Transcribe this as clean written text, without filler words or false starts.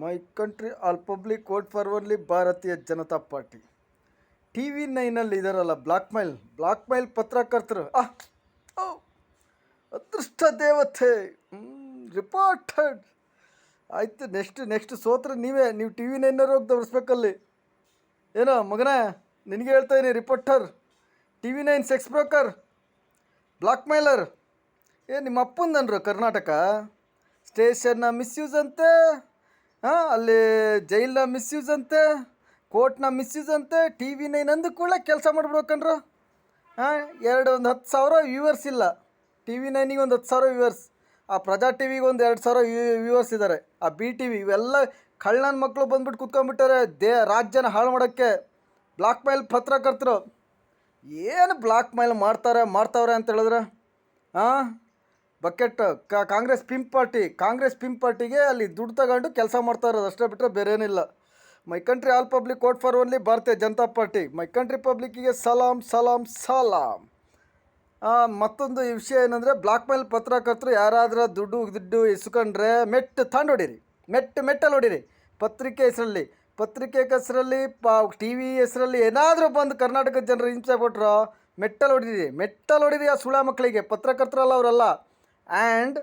My country all public vote for only ಭಾರತೀಯ Janata party. TV9 ಇದಾರಲ್ಲ block mile ಪತ್ರಕರ್ತರು ಅದೃಷ್ಟ ದೇವತೆ ರಿಪೋರ್ಟೆಡ್ ಆಯ್ತು. ನೆಕ್ಸ್ಟ್ ಸೋತ್ರ ನೀವು TV9 ಹೋಗಿ ತೋರಿಸ್ಬೇಕಲ್ಲಿ. ಏನೋ ಮಗನೇ, ನಿನಗೆ ಹೇಳ್ತಾ ಇದೀನಿ, reporter, TV9 sex broker, blackmailer. ನಿಮ್ಮ ಅಪ್ಪಂದನ್ರು ಕರ್ನಾಟಕ ಸ್ಟೇಷನ್ನ ಮಿಸ್ಯೂಸ್ ಅಂತೆ, ಅಲ್ಲಿ ಜೈಲನ್ನ ಮಿಸ್ಯೂಸ್ ಅಂತೆ, ಕೋರ್ಟ್ನ ಮಿಸ್ಯೂಸ್ ಅಂತೆ. TV9 ಅಂದ ಕೂಡ ಕೆಲಸ ಮಾಡಿಬಿಡ್ಬೇಕಂಡ್ರು. ಒಂದು 10,000 ವ್ಯೂವರ್ಸ್ ಇಲ್ಲ TV9ಗೆ, ಒಂದು 10,000 ವ್ಯೂವರ್ಸ್. ಆ ಪ್ರಜಾ ಟಿವಿಗೆ ಒಂದು 2,000 ವ್ಯೂವರ್ಸ್ ಇದ್ದಾರೆ. ಆ BTV ಇವೆಲ್ಲ ಕಳ್ಳನ ಮಕ್ಕಳು ಬಂದ್ಬಿಟ್ಟು ಕುತ್ಕೊಂಡ್ಬಿಟ್ಟಾರೆ ರಾಜ್ಯನ ಹಾಳು ಮಾಡೋಕ್ಕೆ. ಬ್ಲಾಕ್ ಮೈಲ್ ಪತ್ರಕರ್ತರು ಏನು ಬ್ಲಾಕ್ ಮೈಲ್ ಮಾಡ್ತಾವ್ರೆ ಅಂತ ಹೇಳಿದ್ರೆ ಬಕೆಟ್ ಕಾಂಗ್ರೆಸ್ ಪಿಂಪ್ ಪಾರ್ಟಿಗೆ ಅಲ್ಲಿ ದುಡ್ಡು ತಗೊಂಡು ಕೆಲಸ ಮಾಡ್ತಾ ಇರೋದು ಅಷ್ಟೇ, ಬಿಟ್ಟರೆ ಬೇರೆ ಏನಿಲ್ಲ. My country all public vote for only ಭಾರತೀಯ ಜನತಾ ಪಾರ್ಟಿ. ಮೈ ಕಂಟ್ರಿ ಪಬ್ಲಿಕ್ಕಿಗೆ ಸಲಾಂ ಸಲಾಂ ಸಲಾಂ. ಮತ್ತೊಂದು ವಿಷಯ ಏನಂದರೆ, ಬ್ಲಾಕ್ ಮೇಲ್ ಪತ್ರಕರ್ತರು ಯಾರಾದರೂ ದುಡ್ಡು ಇಸ್ಕೊಂಡ್ರೆ ಹೊಡೀರಿ, ಮೆಟ್ಟಲ್ಲಿ ಹೊಡೀರಿ. ಪತ್ರಿಕೆ ಹೆಸರಲ್ಲಿ TV ಹೆಸರಲ್ಲಿ ಏನಾದರೂ ಬಂದು ಕರ್ನಾಟಕದ ಜನರು ಹಿಂಸೆ ಕೊಟ್ಟರು ಮೆಟ್ಟಲ್ಲಿ ಹೊಡೀರಿ ಆ ಸುಳ ಮಕ್ಕಳಿಗೆ. ಪತ್ರಕರ್ತರಲ್ಲ ಅವರೆಲ್ಲ. ಆ್ಯಂಡ್